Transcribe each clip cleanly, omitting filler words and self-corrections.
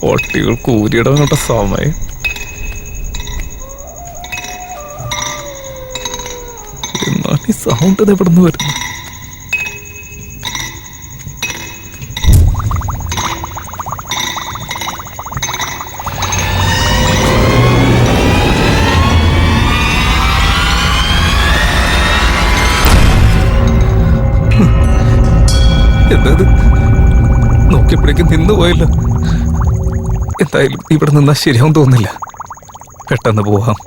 പട്ടികൾക്ക് ഊരിയിടാനുള്ള സമയം. എന്നാൽ ഈ സൗണ്ട് എവിടെ നിന്ന് വരുന്നു? എന്തത്? നോക്കിയപ്പോഴേക്കും നിന്ന് പോയല്ലോ. എന്തായാലും ഇവിടെ നിന്നാ ശരിയാവും തോന്നില്ല. പെട്ടെന്ന് പോവാം.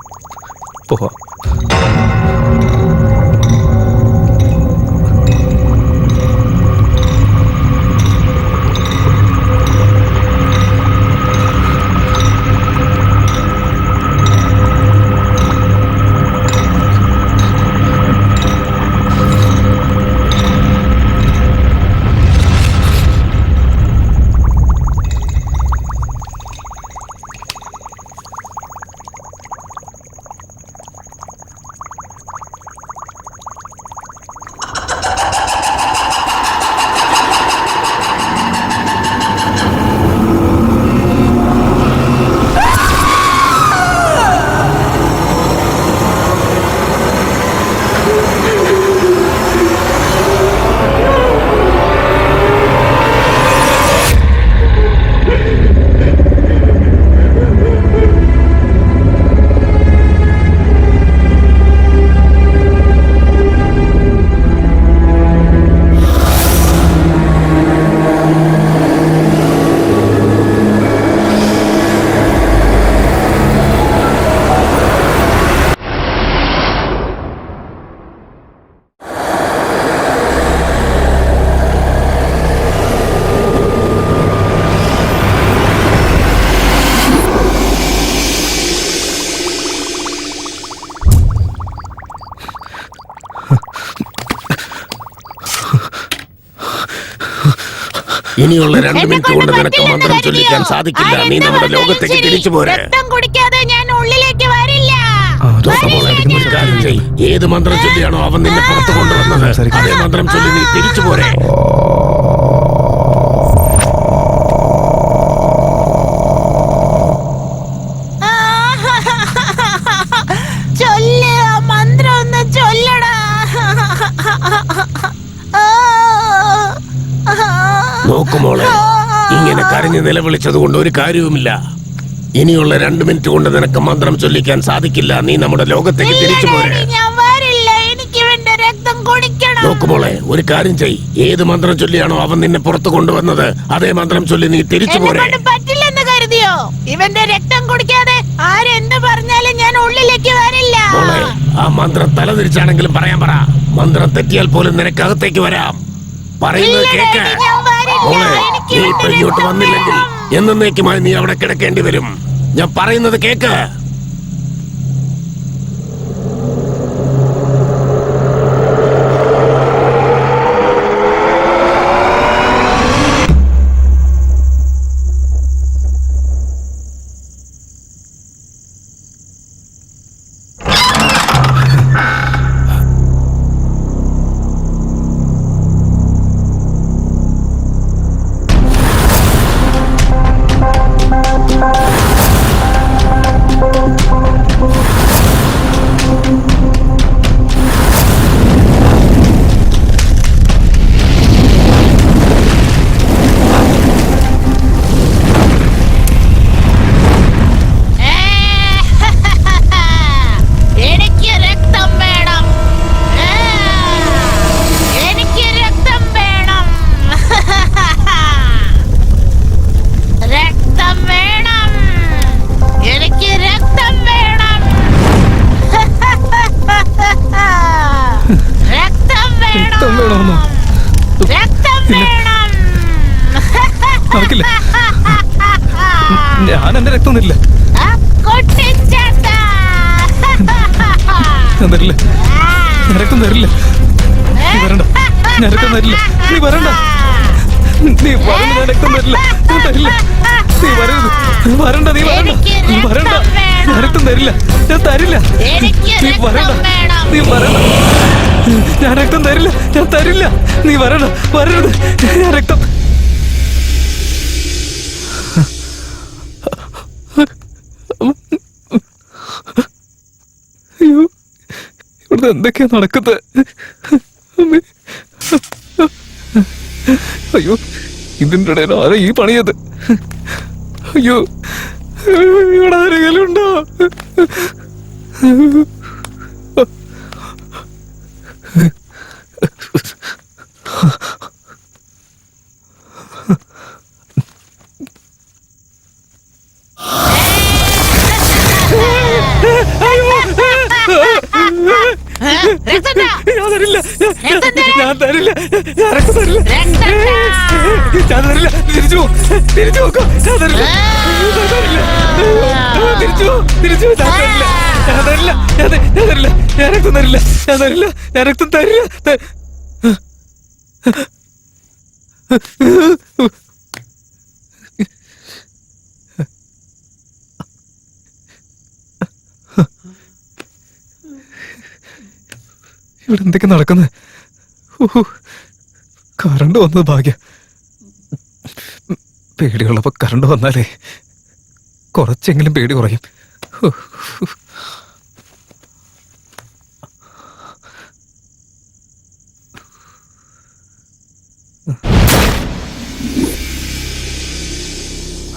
ഇനിയുള്ള 2 മിനിറ്റ് കൊണ്ട് നിനക്ക് മന്ത്രം ചൊല്ലിക്കാൻ സാധിക്കില്ല. നീ നമ്മുടെ ലോകത്തേക്ക് തിരിച്ചു പോരെ. ഏത് മന്ത്രം ചൊല്ലിയാണോ അവൻ നിന്നെ പുറത്തു കൊണ്ടുവന്നത്, അതേ മന്ത്രം ചൊല്ലി നീ തിരിച്ചു പോരെ. നോക്കുമോളെ, ഇങ്ങനെ കരഞ്ഞ് നിലവിളിച്ചത് കൊണ്ട് ഒരു കാര്യവുമില്ല. ഇനിയുള്ള 2 മിനിറ്റ് കൊണ്ട് നിനക്ക് മന്ത്രം ചൊല്ലിക്കാൻ സാധിക്കില്ല. നീ നമ്മുടെ ലോകത്തേക്ക് തിരിച്ചു പോരെ. നോക്കുമോളെ, ഒരു കാര്യം ചെയ്. ഏത് മന്ത്രം ചൊല്ലിയാണോ അവൻ നിന്നെ പുറത്തു കൊണ്ടുവന്നത്, അതേ മന്ത്രം ചൊല്ലി നീ തിരിച്ചു പോരെ. പറ്റില്ലെന്ന് കരുതിയോ? ഇവന്റെ രക്തം കുടിക്കാതെ ആരെന്ത് പറഞ്ഞാലും ഞാൻ ഉള്ളിലേക്ക് വരില്ല. ആ മന്ത്രം തലതിരിച്ചാണെങ്കിലും പറയാൻ പറ. മന്ത്രം തെറ്റിയാൽ പോലും നിനക്കകത്തേക്ക് വരാം. പറയുന്നത് കേക്ക്. മോളെ, നീ ഇപ്പൊ ഇങ്ങോട്ട് വന്നില്ലെങ്കിൽ എന്നേക്കുമായി നീ അവിടെ കിടക്കേണ്ടി വരും. ഞാൻ പറയുന്നത് കേക്ക്. ഞാൻ എന്റെ രക്തം തരില്ല. തരില്ല, ഞാൻ രക്തം തരില്ല. നീ വരണ്ട, ഞാൻ രക്തം തരില്ല. നീ വരണ്ട, നീ വരണ്ട, ഞാൻ രക്തം തരില്ല. ഞാൻ തരില്ല. നീ വരരുത്, വരണ്ട, നീ വരണ്ട, നീ വരണ്ട, ഞാൻ രക്തം തരില്ല. ഞാൻ തരില്ല. നീ വരണ്ട, നീ വരണ്ട, ഞാൻ രക്തം തരില്ല. ഞാൻ തരില്ല. നീ വരണ്ട, വരരുത്, ഞാൻ രക്തം. ഇവിടെ എന്തൊക്കെയാ നടക്കുന്നത്? അമ്മേ. അയ്യോ, ഇതിൻ്റെ ഇടയിൽ ആരാ ഈ പണിയത്? അയ്യോ, ഇവിടെ ആരെങ്കിലും ഉണ്ടോ? രക്തട്ടാ. ഞാൻ തരില്ല, രക്തം തരാൻ. ഞാൻ തരില്ല, ഞാൻ രക്തം തരില്ല, രക്തട്ടാ. ഞാൻ തരില്ല. തിരിച്ചു പോ, തിരിച്ചു നോക്കോ, ഞാൻ തരില്ല, ഞാൻ തരില്ല, തിരിച്ചു പോ, തിരിച്ചു പോ, ഞാൻ തരില്ല, ഞാൻ തരില്ല, ഞാൻ തരില്ല, ഞാൻ രക്തം തരില്ല, ഞാൻ തരില്ല, ഞാൻ രക്തം തരില്ല. ഇവിടെ എന്തൊക്കെ നടക്കുന്നത്? കറണ്ട് വന്നത് ഭാഗ്യം. പേടിയുള്ളപ്പോ കറണ്ട് വന്നാലേ കുറച്ചെങ്കിലും പേടി കുറയും.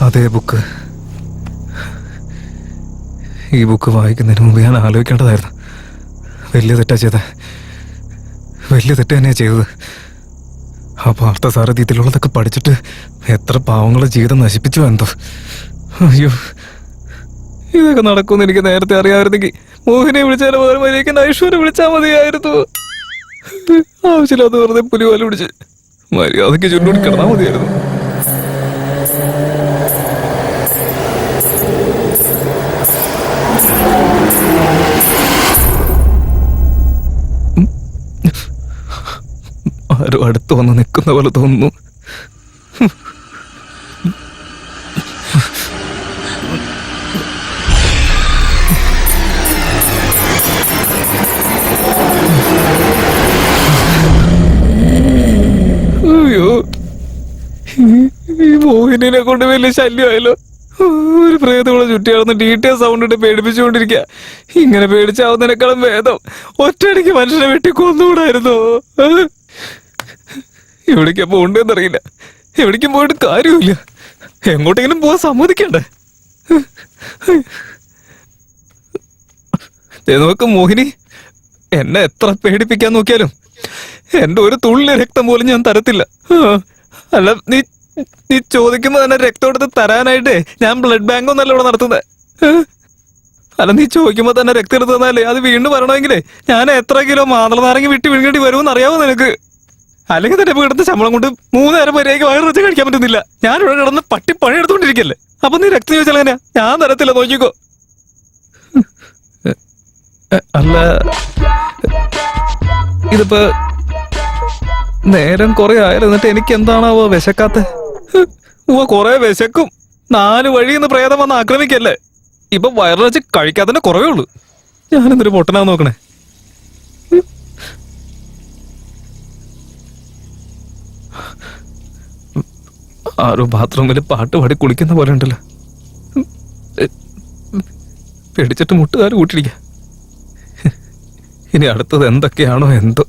അതേ ബുക്ക്. ഈ ബുക്ക് വായിക്കുന്നതിന് മുമ്പ് ഞാൻ ആലോചിക്കേണ്ടതായിരുന്നു. വലിയ തെറ്റാ ചെയ്ത, വലിയ തെറ്റ് തന്നെയാ ചെയ്തത്. ആ പാർത്ഥസാരഥി ഇതിലുള്ളതൊക്കെ പഠിച്ചിട്ട് എത്ര പാവങ്ങളുടെ ജീവിതം നശിപ്പിച്ചു എന്തോ. അയ്യോ, ഇതൊക്കെ നടക്കുമെന്ന് എനിക്ക് നേരത്തെ അറിയാമായിരുന്നെങ്കിൽ മോഹിനെ വിളിച്ചാലും വേറെ മര്യാദയ്ക്ക് ഐശ്വര്യ വിളിച്ചാൽ മതിയായിരുന്നു. ആവശ്യമില്ലാത്ത വെറുതെ പുലിവാല പിടിച്ച് മര്യാദയ്ക്ക് ചുരുട്ടി കിടന്നാൽ മതിയായിരുന്നു. ആരോ അടുത്ത് വന്ന് നിൽക്കുന്ന പോലെ തോന്നുന്നു. അയ്യോ, ഈ മോഹിനിനെ കൊണ്ട് വലിയ ശല്യമായല്ലോ. ഒരു പ്രേതങ്ങളെ ചുറ്റിയാണെന്ന് ഡീറ്റെയിൽ സൗണ്ട് ഇട്ട് പേടിപ്പിച്ചുകൊണ്ടിരിക്കുക. ഇങ്ങനെ പേടിച്ചാവുന്നതിനേക്കാളും ഭേദം ഒറ്റയടിക്ക് മനുഷ്യനെ വെട്ടി കൊന്നുകൂടായിരുന്നോ? എവിടേക്കാ പോകണ്ടെന്നറിയില്ല. എവിടേക്കും പോയിട്ട് കാര്യമില്ല. എങ്ങോട്ടെങ്കിലും പോവാൻ സമ്മതിക്കണ്ടേ? നോക്ക് മോഹിനി, എന്നെ എത്ര പേടിപ്പിക്കാൻ നോക്കിയാലും എന്റെ ഒരു തുള്ളി രക്തം പോലും ഞാൻ തരത്തില്ല. അല്ല, നീ ചോദിക്കുമ്പോ തന്നെ രക്തം എടുത്ത് തരാനായിട്ടേ ഞാൻ ബ്ലഡ് ബാങ്ക് ഒന്നല്ല ഇവിടെ നടത്തുന്നത്. അല്ല, നീ ചോദിക്കുമ്പോ തന്നെ രക്തം എടുത്ത് തന്നാലേ അത് വീണ്ടും വരണമെങ്കിലേ ഞാൻ എത്ര കിലോ മാതളനാരങ്ങ വിട്ട് വിഴുങ്ങേണ്ടി വരുമെന്ന് അറിയാവോ നിനക്ക്? അല്ലെങ്കിൽ തന്നെ ഇവിടുത്തെ ശമ്പളം കൊണ്ട് 3 നേരം മര്യാദയ്ക്ക് വയറ് വെച്ച് കഴിക്കാൻ പറ്റുന്നില്ല. ഞാൻ ഇവിടെ കിടന്ന് പട്ടി പണി എടുത്തോണ്ടിരിക്കല്ലേ. അപ്പൊ നീ രക്തം ചോദിച്ചാൽ എങ്ങനെയാ? ഞാൻ തരത്തില്ല, നോക്കിക്കോ. അല്ല, ഇതിപ്പോ നേരം കുറെ ആയാലും എന്നിട്ട് എനിക്ക് എന്താണാവോ വിശക്കാത്ത? കൊറേ വിശക്കും. 4 വഴിന്ന് പ്രേതം വന്ന് ആക്രമിക്കല്ലേ. ഇപ്പൊ വയറ് വെച്ച് കഴിക്കാത്തന്നെ കുറവേ ഉള്ളൂ. ഞാനെന്തൊരു പൊട്ടനാ നോക്കണേ. ആരോ ബാത്റൂമിൽ പാട്ട് പാടി കുളിക്കുന്ന പോലെ ഉണ്ടല്ലോ. പേടിച്ചിട്ട് മുട്ടുകാര് കൂട്ടിരിക്ക. ഇനി അടുത്തത് എന്തൊക്കെയാണോ എന്തോ.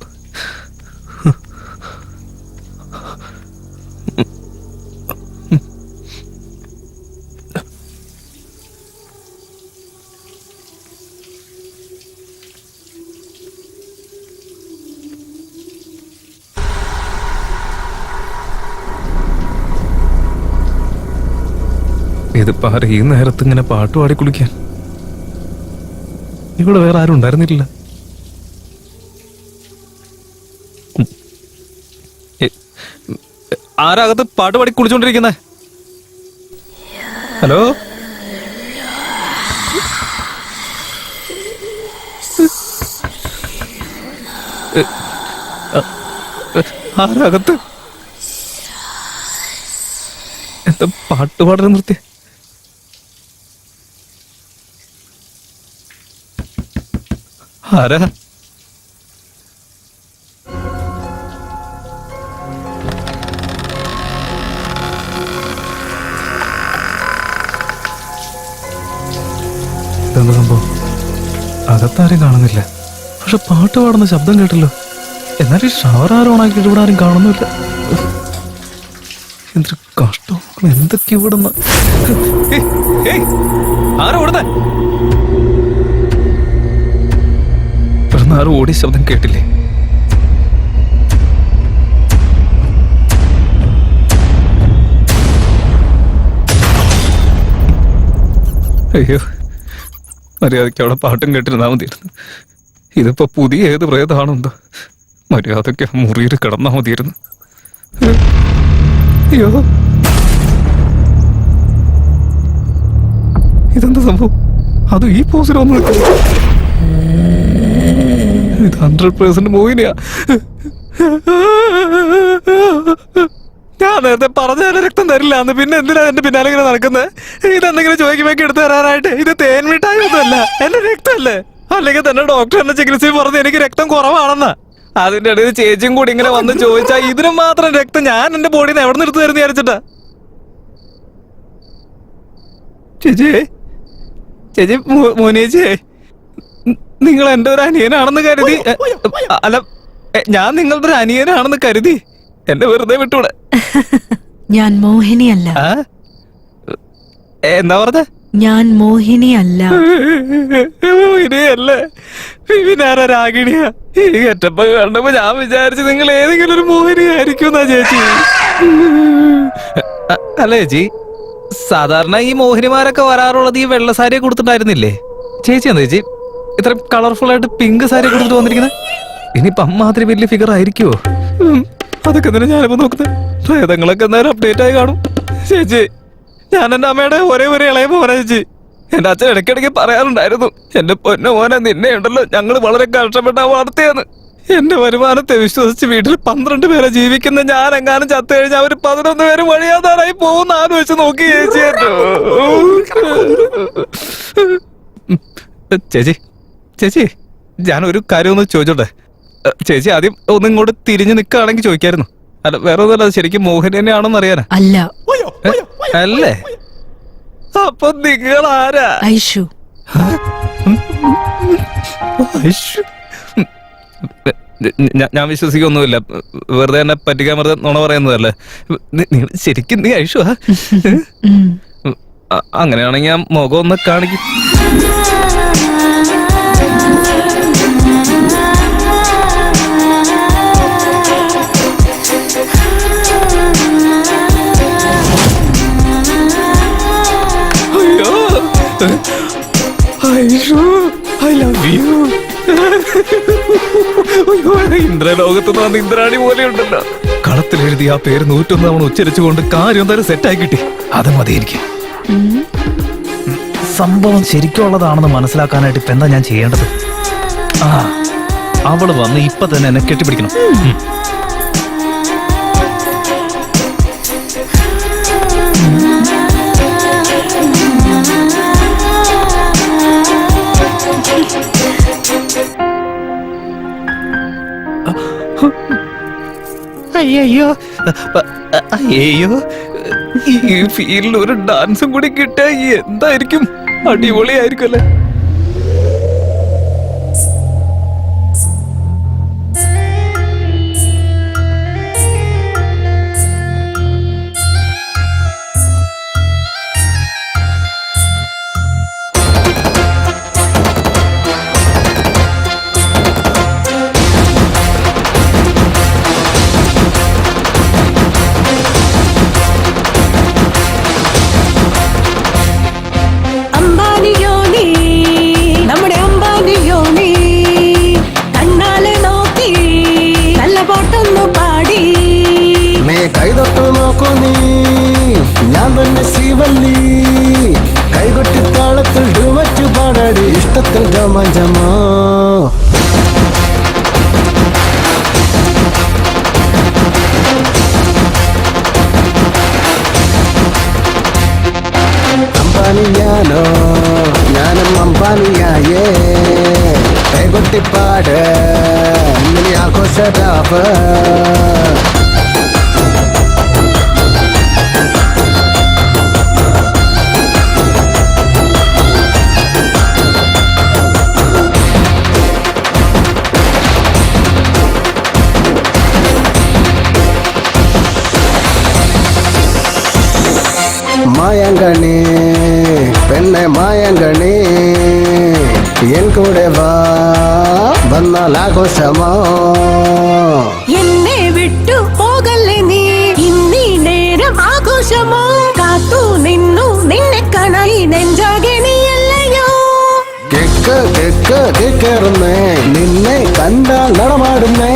ഇതിപ്പോ ആരെ ഈ നേരത്ത് ഇങ്ങനെ പാട്ട് പാടി കുളിക്കാൻ? ഇവിടെ വേറെ ആരും ഉണ്ടായിരുന്നില്ല. ആരാകത്ത് പാട്ട് പാടി കുളിച്ചോണ്ടിരിക്കുന്നേ? ഹലോ, ആരാകത്ത്? എന്താ പാട്ട് പാടുന്ന നിർത്തിയ? ആരാ? ഇതെന്താ സംഭവം? അകത്താരും കാണുന്നില്ല. പക്ഷെ പാട്ട് പാടുന്ന ശബ്ദം കേട്ടല്ലോ. എന്നാലും ഈ ഷവർ ആരും ഓണാക്കിയിട്ട് ഇവിടെ ആരും കാണുന്നില്ല. എന്തൊരു കഷ്ടം. എന്തൊക്കെ ഇവിടുന്ന് ആരും ഓടുന്നേ? ഇവിടുന്ന് ആരും ഓടിയ ശബ്ദം കേട്ടില്ലേ? അയ്യോ, മര്യാദയ്ക്ക് അവിടെ പാട്ടും കേട്ടിരുന്നാ മതിയായിരുന്നു. ഇതിപ്പോ പുതിയ ഏത് പ്രേതാണെന്തോ. മര്യാദയ്ക്ക് മുറിയിൽ കിടന്നാ മതിയായിരുന്നു. അയ്യോ, ഇതെന്താ സംഭവം? അത് ഈ പോസിലൊന്നും ഇത് 100% മോഹിനിയാ. ഞാൻ നേരത്തെ പറഞ്ഞാലും രക്തം തരില്ല എന്ന്, പിന്നെ എന്തിനാ എന്റെ പിന്നാലെ ഇങ്ങനെ നടക്കുന്നത്? ഇതെന്തെങ്കിലും ചോദിക്കുമ്പോഴേക്ക് എടുത്തു തരാനായിട്ട്. ഇത് തേൻ മിഠായി ഒന്നുമല്ല, എന്റെ രക്തമല്ലേ. അല്ലെങ്കിൽ തന്നെ ഡോക്ടർ എന്നെ ചികിത്സയിൽ പറഞ്ഞ് എനിക്ക് രക്തം കുറവാണെന്ന്. അതിന്റെ ഇടയിൽ ചേച്ചിയും കൂടി ഇങ്ങനെ വന്ന് ചോദിച്ചാൽ ഇതിന് മാത്രം രക്തം ഞാൻ എന്റെ ബോഡിയിൽ നിന്ന് എവിടെ നിന്ന് എടുത്തു തരുന്ന വിചാരിച്ചിട്ടാ. ചേച്ചി, ചേച്ചി, മോനേച്ചിയെ, നിങ്ങൾ എന്റെ ഒരു അനിയനാണെന്ന് കരുതി. അല്ല, ഞാൻ നിങ്ങളുടെ ഒരു അനിയനാണെന്ന് കരുതി എന്നെ വെറുതെ വിട്ടൂടെ. ഞാൻ മോഹിനിയല്ല. എന്താ പറഞ്ഞ? ഞാൻ മോഹിനിയല്ല. മോഹിനിയല്ലേ? പിന്നാര രാഗിണിയാ. ഈ കെറ്റപ്പ കണ്ടപ്പോ ഞാൻ വിചാരിച്ചു നിങ്ങൾ ഏതെങ്കിലും ഒരു മോഹിനിയായിരിക്കും എന്നാ ചേച്ചി. അല്ല ചേച്ചി, സാധാരണ ഈ മോഹിനിമാരൊക്കെ വരാറുള്ളത് ഈ വെള്ള സാരിയെ കൊടുത്തിട്ടായിരുന്നില്ലേ? ചേച്ചി എന്താ ചേച്ചി ഇത്രയും കളർഫുൾ ആയിട്ട് പിങ്ക് സാരി കൊടുത്തിട്ട് വന്നിരിക്കുന്നത്? ഇനിയിപ്പൊ അമ്മാതിരി വലിയ ഫിഗർ ആയിരിക്കുവോ? അതൊക്കെ തന്നെ ഞാനിപ്പോ നോക്കുന്നത്. പ്രേതങ്ങളൊക്കെ എന്തായാലും അപ്ഡേറ്റ് ആയി കാണും. ചേച്ചി, ഞാൻ എന്റെ അമ്മയുടെ ഒരേ ഒരു ഇളയ മോനാ ചേച്ചി. എന്റെ അച്ഛൻ ഇടയ്ക്കിടയ്ക്ക് പറയാറുണ്ടായിരുന്നു, എന്റെ പൊന്നു മോനെ, നിന്നെ ഉണ്ടല്ലോ ഞങ്ങൾ വളരെ കഷ്ടപ്പെട്ടാ വളർത്തിയെന്ന്. എന്റെ വരുമാനത്തെ വിശ്വസിച്ച് വീട്ടിൽ 12 പേരെ ജീവിക്കുന്ന ഞാൻ എങ്ങാനും ചത്തു കഴിഞ്ഞാൽ അവര് 11 പേര് വഴിയാതാറായി പോകുന്ന ആലോചിച്ച് നോക്കി ചേച്ചി. ചേച്ചി, ചേച്ചി, ഞാൻ ഒരു കാര്യം ഒന്ന് ചോദിച്ചോട്ടെ? ചേച്ചി ആദ്യം ഒന്ന് ഇങ്ങോട്ട് തിരിഞ്ഞു നിൽക്കുകയാണെങ്കിൽ ചോദിക്കായിരുന്നു. അല്ല, വേറെ ഒന്നുമല്ല, അത് ശരിക്കും മോഹിനി തന്നെയാണോന്ന് അറിയാനാ. അല്ല. അല്ലേ? അപ്പൊ നിങ്ങൾ ആരാ? ഐഷു. ഐഷു? ഞാൻ വിശ്വസിക്കൊന്നുമില്ല. വെറുതെ എന്നെ പറ്റിക്കാൻ വെറുതെ നുണ പറയുന്നതല്ലേ. ശരിക്കും നീ ഐഷു? അങ്ങനെയാണെങ്കിൽ ഞാൻ മുഖം ഒന്ന് കാണിക്കും. ഇന്ദ്രലോകത്ത് വന്ന് ഇന്ദ്രാണി പോലെ ഉണ്ടല്ലോ. കളത്തിലെഴുതി ആ പേര് 101 തവണ ഉച്ചരിച്ചുകൊണ്ട് കാര്യം എന്തായാലും സെറ്റായി കിട്ടി. അത് മതി എനിക്ക്. സംഭവം ശരിക്കുള്ളതാണെന്ന് മനസ്സിലാക്കാനായിട്ട് ഇപ്പൊ എന്താ ഞാൻ ചെയ്യേണ്ടത്? അവള് വന്ന് ഇപ്പൊ തന്നെ എന്നെ കെട്ടിപ്പിടിക്കണം. അയ്യോ, അയ്യോ, ഈ ഫീലിൽ ഒരു ഡാൻസും കൂടി കിട്ടിയ എന്തായിരിക്കും? അടിപൊളിയായിരിക്കും അല്ലേ? കൈകൊട്ടി താളത്തിൽ ഡുവറ്റ് പാടാടി ഇഷ്ടത്തിൽ ജമാ അമ്പാനിയാനോ ഞാനും അമ്പാനിയായേ കൈകൊട്ടി പാട് ഇങ്ങനെ ആഘോഷരാവ് മായങ്കണി പെണ്ണെ മായങ്കണി എൻ കൂടെ വാ വന്നാൽ ആഘോഷമോ എന്നെ വിട്ടു പോകല്ലേ നീ ഇന്നീ നേരം ആഘോഷമോ കാത്തു നിന്നു നിന്നെ കാണായി നെഞ്ചാകെ നീയല്ലയോ കേറുന്നേ നിന്നെ കണ്ടാൽ നടമാടുന്നേ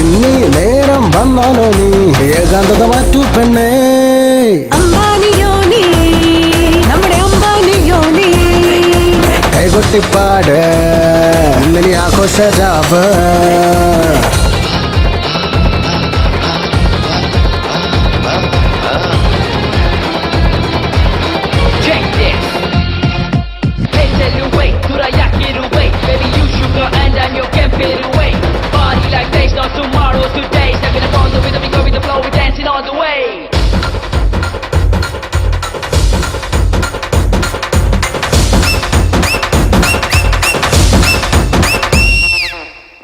ഇന്നീ നേരം വന്നാലോ നീ ഏകാന്തത മാറ്റു പെണ്ണേ അമ്പാനിയോ നീ നമ്മുടെ അമ്പാനിയോ നീ കൈകൊട്ടിപ്പാട് ഇന്നലെ ആഘോഷ രാവ് Check this. They tell you wait, do the yakir away. Baby, you sugar and I'm your can't fade away. Party like days, not tomorrow, today. Stepping upon the rhythm, we go with the flow, we dancing all the way.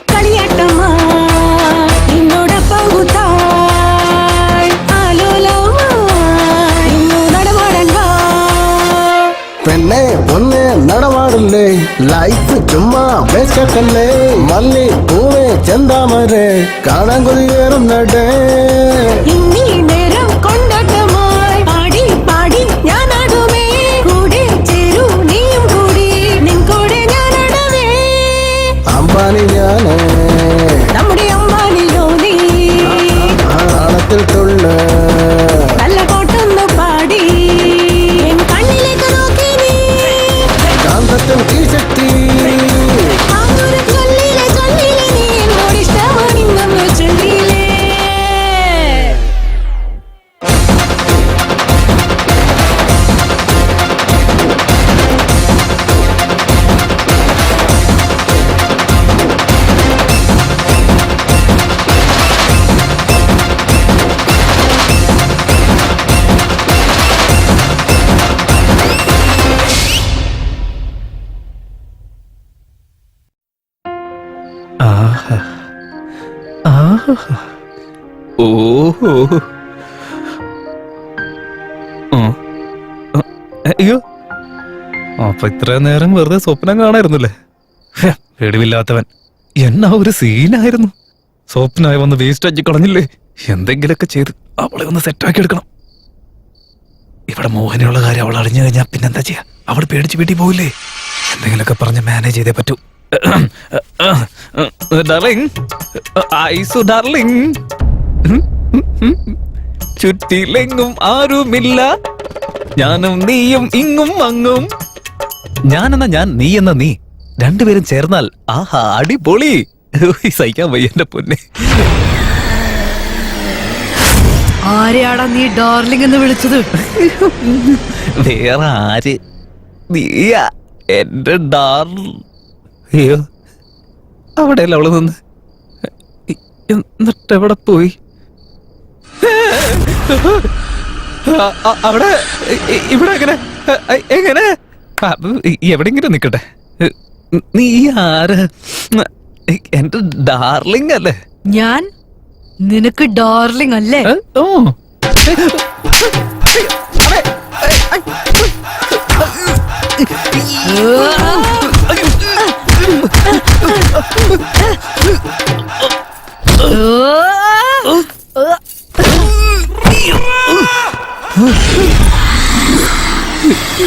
കളിയാട്ടമാ നിന്നോട് പങ്കുത്താൻ ആലോലമാ ഇന്നു നടമാടാൻ വാ പെണ്ണെ പൊന്നെ നടമാടില്ലേ life ചുമ്മാ വേസ്റ്റല്ലേ മല്ലി പൂവേ ചെന്താമരെ കാണാൻ കൊതിയേറുന്നടേ ഇന്നീ നേരം കൊണ്ടാട്ടമായി പാടി പാടി ഞാനാടുമേ കൂടെ ചേരൂ നീയും കൂടി നിൻ കൂടെ ഞാനടവേ അമ്പാനി ഞാനേ നമ്മുടെ അമ്പാനിയോ നീ ആണത്തിൽ തുള്ള് നല്ല പാട്ടൊന്നു പാടി എൻ കണ്ണിലേക്ക് നോക്കി നീ കാന്തത്തിൽ തീശക്തി ആ ഒരു ചൊല്ലിലെ നീ എന്നോട് ഇഷ്ടമാണിന്നു ചൊല്ലിയില്ലേ ആഹാ. ആഹാ. ഓഹോ. അയ്യോ അപ്പൊ ഇത്രയും നേരം വെറുതെ സ്വപ്നം കാണായിരുന്നല്ലേ പേടിവില്ലാത്തവൻ എന്നാ ഒരു സീനായിരുന്നു സ്വപ്നമായി വന്ന് വേസ്റ്റ് ആക്കി കളഞ്ഞില്ലേ എന്തെങ്കിലുമൊക്കെ ചെയ്ത് അവളെ ഒന്ന് സെറ്റാക്കി എടുക്കണം ഇവിടെ മോഹനുള്ള കാര്യം അവൾ അറിഞ്ഞു കഴിഞ്ഞാൽ പിന്നെന്താ ചെയ്യാ അവൾ പേടിച്ച് വീട്ടിൽ പോവില്ലേ എന്തെങ്കിലുമൊക്കെ പറഞ്ഞ് മാനേജ് ചെയ്തേ പറ്റൂ ഡാർലിംഗ് ഐസു ഡാർലിംഗ് ചുറ്റിലെങ്ങും ആരുമില്ല ഞാനും നീയും ഇങ്ങും അങ്ങും ഞാനെന്ന ഞാൻ നീ എന്ന നീ രണ്ടുപേരും ചേർന്നാൽ ആഹാ അടിപൊളി സഹിക്കാൻ വയ്യ എന്റെ പൊന്നെ ആരെയാടാ നീ ഡാർലിംഗ് എന്ന് വിളിച്ചത്? വേറെ ആര് നീയാ എന്റെ അയ്യോ അവിടെയല്ല അവള് നിന്ന് എന്നിട്ട് എവിടെ പോയി അവിടെ ഇവിടെ എങ്ങനെ എങ്ങനെ എവിടെങ്കിലും നിക്കട്ടെ നീ ആര് എന്റെ ഡാർലിംഗ് അല്ലേ ഞാൻ നിനക്ക് ഡാർലിംഗ് അല്ലേ? ഓ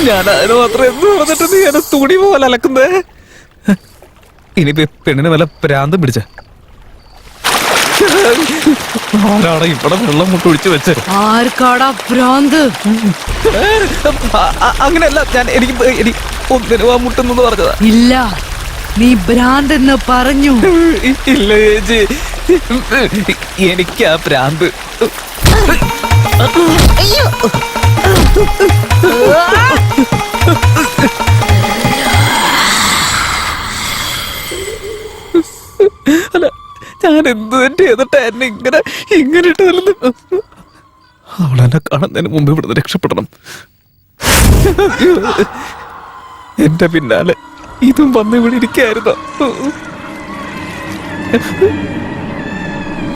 ഞാൻ അതിന് മാത്രം എന്ത് പറഞ്ഞിട്ട് നീ എന്നെ തുണി പോലെ അലക്കുന്നേ ഇനിയിപ്പോ പെണ്ണിന് വല്ല പ്രാന്തം പിടിച്ച ആരാണ് ഇവിടെ വെള്ളം മുട്ടൊഴിച്ചു വെച്ച് ആർക്കാടാ ഭ്രാന്ത്? അങ്ങനെയല്ല ഞാൻ എനിക്ക് ഒന്നിനു ആ മുട്ടെന്ന് പറഞ്ഞതാ ഇല്ല, നീ ഭ്രാന്ത് എന്ന് പറഞ്ഞു. ഇല്ല ചേച്ചി എനിക്ക് ആ ഭ്രാന്ത് അല്ല ഞാൻ എന്ത് തന്നെ ചെയ്തിട്ട് എന്നെ ഇങ്ങനെ ഇട്ട് അവളെന്നെ കാണുന്നതിന് മുമ്പ് ഇവിടുന്ന് രക്ഷപ്പെടണം എന്റെ പിന്നാലെ ഇതും വന്ന് ഇവിടെ ഇരിക്കായിരുന്നു